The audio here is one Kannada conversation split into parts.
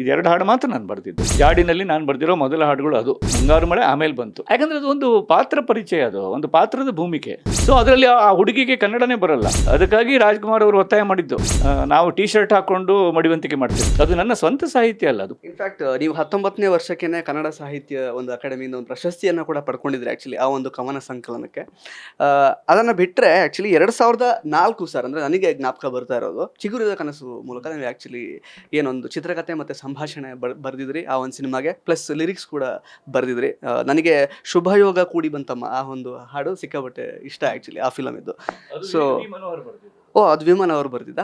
ಇದೆರಡು ಹಾಡು ಮಾತ್ರ ನಾನು ಬರೆದಿದ್ದು. ಜಾಡಿನಲ್ಲಿ ನಾನು ಬರೆದಿರೋ ಮೊದಲ ಹಾಡುಗಳು ಅದು. ಮುಂಗಾರು ಮಳೆ ಆಮೇಲೆ ಬಂತು. ಯಾಕಂದ್ರೆ ಅದು ಒಂದು ಪಾತ್ರ ಪರಿಚಯ, ಅದು ಒಂದು ಪಾತ್ರದ ಭೂಮಿಕೆ. ಸೊ ಅದರಲ್ಲಿ ಆ ಹುಡುಗಿಗೆ ಕನ್ನಡನೇ ಬರಲ್ಲ. ಅದಕ್ಕಾಗಿ ರಾಜ್ಕುಮಾರ್ ಅವರು ಒತ್ತಾಯ ಮಾಡಿದ್ದು ನಾವು ಟೀ ಶರ್ಟ್ ಹಾಕೊಂಡು ಮಡಿವಂತಿಕೆ ಮಾಡ್ತೀವಿ. ಅದು ನನ್ನ ಸ್ವಂತ ಸಾಹಿತ್ಯ ಅಲ್ಲ ಅದು. ಇನ್ಫ್ಯಾಕ್ಟ್ ನೀವು 19ನೇ ವರ್ಷಕ್ಕೆ ಕನ್ನಡ ಸಾಹಿತ್ಯ ಒಂದು ಅಕಾಡೆಮಿಯಿಂದ ಒಂದು ಪ್ರಶಸ್ತಿಯನ್ನು ಕೂಡ ಪಡ್ಕೊಂಡಿದ್ರಿ ಆ್ಯಕ್ಚುಲಿ ಆ ಒಂದು ಕವನ ಸಂಕಲನಕ್ಕೆ. ಅದನ್ನು ಬಿಟ್ಟರೆ ಆ್ಯಕ್ಚುಲಿ 2004 ಸರ್, ಅಂದರೆ ನನಗೆ ಜ್ಞಾಪಕ ಬರ್ತಾ ಇರೋದು, ಚಿಗುರಿದ ಕನಸು ಮೂಲಕ ನೀವು ಆ್ಯಕ್ಚುಲಿ ಏನೊಂದು ಚಿತ್ರಕಥೆ ಮತ್ತು ಸಂಭಾಷಣೆ ಬರೆದಿದ್ರಿ ಆ ಒಂದು ಸಿನಿಮಾಗೆ, ಪ್ಲಸ್ ಲಿರಿಕ್ಸ್ ಕೂಡ ಬರೆದಿದ್ರಿ. ನನಗೆ ಶುಭಯೋಗ ಕೂಡಿ ಬಂತಮ್ಮ ಆ ಒಂದು ಹಾಡು ಸಿಕ್ಕಾಪಟ್ಟೆ ಇಷ್ಟ ಆ್ಯಕ್ಚುಲಿ ಆ ಫಿಲಮ್ ಇದ್ದು. ಸೊ ಅದು ವಿಮನ್ ಅವರು ಬರ್ತಿದ್ದ.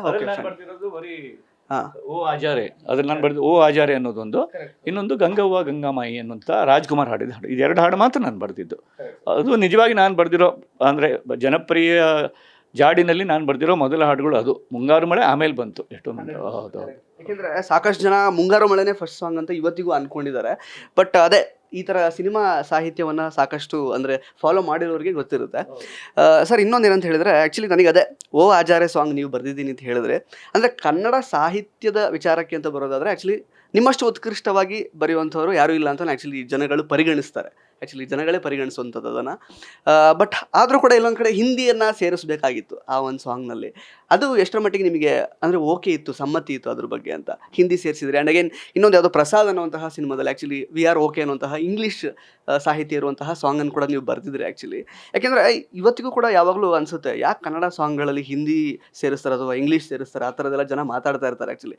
ಓ ಆಜಾರೆ ಅದ್ರಲ್ಲಿ ನಾನು ಬರೆದು ಓ ಆಜಾರೆ ಅನ್ನೋದೊಂದು, ಇನ್ನೊಂದು ಗಂಗವ್ವ ಗಂಗಾಮಾಯಿ ಅನ್ನುವಂಥ ರಾಜ್ಕುಮಾರ್ ಹಾಡಿದ ಹಾಡು. ಇದೆರಡು ಹಾಡು ಮಾತ್ರ ನಾನು ಬರೆದಿದ್ದು. ಅದು ನಿಜವಾಗಿ ನಾನು ಬರೆದಿರೋ, ಅಂದರೆ ಜನಪ್ರಿಯ ಜಾಡಿನಲ್ಲಿ ನಾನು ಬರೆದಿರೋ ಮೊದಲ ಹಾಡುಗಳು ಅದು. ಮುಂಗಾರು ಮಳೆ ಆಮೇಲೆ ಬಂತು. ಹೌದು. ಯಾಕೆಂದರೆ ಸಾಕಷ್ಟು ಜನ ಮುಂಗಾರು ಮಳೆನೇ ಫಸ್ಟ್ ಸಾಂಗ್ ಅಂತ ಇವತ್ತಿಗೂ ಅಂದ್ಕೊಂಡಿದ್ದಾರೆ. ಬಟ್ ಅದೇ ಈ ಥರ ಸಿನಿಮಾ ಸಾಹಿತ್ಯವನ್ನು ಸಾಕಷ್ಟು ಅಂದರೆ ಫಾಲೋ ಮಾಡಿರೋರಿಗೆ ಗೊತ್ತಿರುತ್ತೆ. ಸರ್ ಇನ್ನೊಂದು ಏನಂತ ಹೇಳಿದ್ರೆ, ಆ್ಯಕ್ಚುಲಿ ನನಗೆ ಅದೇ ಓ ಆಜಾರೆ ಸಾಂಗ್ ನೀವು ಬರೆದಿದ್ದೀನಿ ಅಂತ ಹೇಳಿದ್ರೆ, ಅಂದರೆ ಕನ್ನಡ ಸಾಹಿತ್ಯದ ವಿಚಾರಕ್ಕೆ ಅಂತ ಬರೋದಾದರೆ ಆ್ಯಕ್ಚುಲಿ ನಿಮ್ಮಷ್ಟು ಉತ್ಕೃಷ್ಟವಾಗಿ ಬರೆಯುವಂಥವ್ರು ಯಾರೂ ಇಲ್ಲ ಅಂತ ಆ್ಯಕ್ಚುಲಿ ಜನಗಳು ಪರಿಗಣಿಸ್ತಾರೆ. ಆ್ಯಕ್ಚುಲಿ ಜನಗಳೇ ಪರಿಗಣಿಸುವಂಥದ್ದು ಅದನ್ನು. ಬಟ್ ಆದರೂ ಕೂಡ ಇಲ್ಲೊಂದು ಕಡೆ ಹಿಂದಿಯನ್ನು ಸೇರಿಸಬೇಕಾಗಿತ್ತು ಆ ಒಂದು ಸಾಂಗ್ನಲ್ಲಿ. ಅದು ಎಷ್ಟರ ಮಟ್ಟಿಗೆ ನಿಮಗೆ ಅಂದರೆ ಓಕೆ ಇತ್ತು, ಸಮ್ಮತಿ ಇತ್ತು ಅದ್ರ ಬಗ್ಗೆ ಅಂತ ಹಿಂದಿ ಸೇರಿಸಿದ್ರೆ? ಆ್ಯಂಡ್ ಅಗೇನ್ ಇನ್ನೊಂದು ಯಾವುದೋ ಪ್ರಸಾದ್ ಅನ್ನುವಂತಹ ಸಿನಿಮಾದಲ್ಲಿ ಆ್ಯಕ್ಚುಲಿ ವಿ ಆರ್ ಓಕೆ ಅನ್ನುವಂತಹ ಇಂಗ್ಲೀಷ್ ಸಾಹಿತ್ಯ ಇರುವಂತಹ ಸಾಂಗನ್ನು ಕೂಡ ನೀವು ಬರೆದಿದ್ರಿ ಆ್ಯಕ್ಚುಲಿ. ಯಾಕೆಂದರೆ ಇವತ್ತಿಗೂ ಕೂಡ ಯಾವಾಗಲೂ ಅನಿಸುತ್ತೆ, ಯಾಕೆ ಕನ್ನಡ ಸಾಂಗ್ಗಳಲ್ಲಿ ಹಿಂದಿ ಸೇರಿಸ್ತಾರೆ ಅಥವಾ ಇಂಗ್ಲೀಷ್ ಸೇರಿಸ್ತಾರೆ, ಆ ಥರದ್ದೆಲ್ಲ ಜನ ಮಾತಾಡ್ತಾ ಇರ್ತಾರೆ. ಆ್ಯಕ್ಚುಲಿ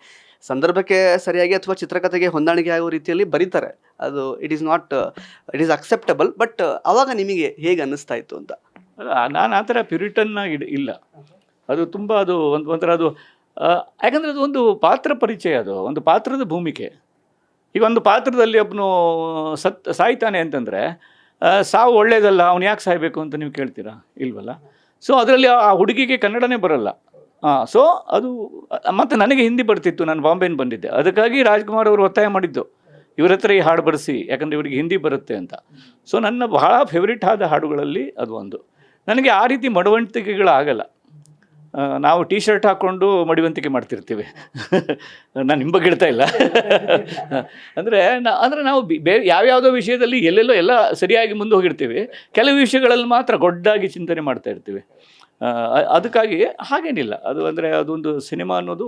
ಸಂದರ್ಭಕ್ಕೆ ಸರಿಯಾಗಿ ಅಥವಾ ಚಿತ್ರಕಥೆಗೆ ಹೊಂದಾಣಿಕೆ ಆಗೋ ರೀತಿಯಲ್ಲಿ ಬರೀತಾರೆ. ಅದು ಇಟ್ ಈಸ್ ಅಕ್ಸೆಪ್ಟಬಲ್. ಬಟ್ ಆವಾಗ ನಿಮಗೆ ಹೇಗೆ ಅನ್ನಿಸ್ತಾ ಇತ್ತು ಅಂತ? ನಾನು ಆ ಥರ ಪ್ಯೂರಿಟನ್ನಾಗಿ ಇಲ್ಲ. ಅದು ತುಂಬ ಅದು ಒಂಥರ ಅದು, ಯಾಕಂದರೆ ಅದು ಒಂದು ಪಾತ್ರ ಪರಿಚಯ, ಅದು ಒಂದು ಪಾತ್ರದ ಭೂಮಿಕೆ. ಈಗ ಒಂದು ಪಾತ್ರದಲ್ಲಿ ಒಬ್ಬನು ಸಾಯ್ತಾನೆ ಅಂತಂದರೆ ಸಾವು ಒಳ್ಳೇದಲ್ಲ, ಅವ್ನು ಯಾಕೆ ಸಾಯಬೇಕು ಅಂತ ನೀವು ಕೇಳ್ತೀರಾ? ಇಲ್ವಲ್ಲ. ಸೊ ಅದರಲ್ಲಿ ಆ ಹುಡುಗಿಗೆ ಕನ್ನಡನೇ ಬರಲ್ಲ. ಸೊ ಅದು ಮತ್ತು ನನಗೆ ಹಿಂದಿ ಬರ್ತಿತ್ತು, ನಾನು ಬಾಂಬೆಯಿಂದ ಬಂದಿದ್ದೆ. ಅದಕ್ಕಾಗಿ ರಾಜ್ಕುಮಾರ್ ಅವರು ಒತ್ತಾಯ ಮಾಡಿದ್ದು ಇವ್ರ ಹತ್ರ ಈ ಹಾಡು ಬರೆಸಿ, ಯಾಕಂದರೆ ಇವರಿಗೆ ಹಿಂದಿ ಬರುತ್ತೆ ಅಂತ. ಸೊ ನನ್ನ ಬಹಳ ಫೇವ್ರೇಟ್ ಆದ ಹಾಡುಗಳಲ್ಲಿ ಅದು ಒಂದು. ನನಗೆ ಆ ರೀತಿ ಮಡವಂತಿಕೆಗಳಾಗಲ್ಲ. ನಾವು ಟೀ ಶರ್ಟ್ ಹಾಕ್ಕೊಂಡು ಮಡಿವಂತಿಕೆ ಮಾಡ್ತಿರ್ತೀವಿ. ನಾನು ನಿಮ್ಮ ಬಗ್ಗೆ ಹೇಳ್ತಾ ಇಲ್ಲ. ಅಂದರೆ ನಾವು ಬೇರೆ ಯಾವ್ಯಾವುದೋ ವಿಷಯದಲ್ಲಿ ಎಲ್ಲೆಲ್ಲೋ ಎಲ್ಲ ಸರಿಯಾಗಿ ಮುಂದೆ ಹೋಗಿರ್ತೀವಿ, ಕೆಲವು ವಿಷಯಗಳಲ್ಲಿ ಮಾತ್ರ ಗೊಡ್ಡಾಗಿ ಚಿಂತನೆ ಮಾಡ್ತಾ ಇರ್ತೀವಿ. ಅದಕ್ಕಾಗಿ ಹಾಗೇನಿಲ್ಲ. ಅದು ಅಂದರೆ ಅದೊಂದು ಸಿನಿಮಾ ಅನ್ನೋದು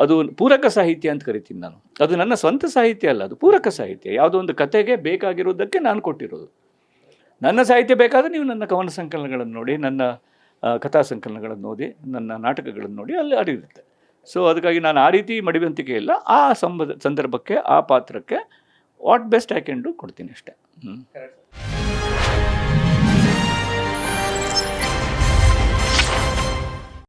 ಅದು ಪೂರಕ ಸಾಹಿತ್ಯ ಅಂತ ಕರಿತೀನಿ ನಾನು. ಅದು ನನ್ನ ಸ್ವಂತ ಸಾಹಿತ್ಯ ಅಲ್ಲ, ಅದು ಪೂರಕ ಸಾಹಿತ್ಯ. ಯಾವುದೋ ಒಂದು ಕತೆಗೆ ಬೇಕಾಗಿರೋದಕ್ಕೆ ನಾನು ಕೊಟ್ಟಿರೋದು. ನನ್ನ ಸಾಹಿತ್ಯ ಬೇಕಾದರೆ ನೀವು ನನ್ನ ಕವನ ಸಂಕಲನಗಳನ್ನು ನೋಡಿ, ನನ್ನ ಕಥಾ ಸಂಕಲನಗಳನ್ನು ಓದಿ, ನನ್ನ ನಾಟಕಗಳನ್ನು ನೋಡಿ, ಅಲ್ಲಿ ಅರಿಯುತ್ತೆ. ಸೊ ಅದಕ್ಕಾಗಿ ನಾನು ಆ ರೀತಿ ಮಡಿವಂತಿಕೆ ಇಲ್ಲ. ಆ ಸಂದರ್ಭಕ್ಕೆ, ಆ ಪಾತ್ರಕ್ಕೆ what best I can do ಕೊಡ್ತೀನಿ ಅಷ್ಟೇ.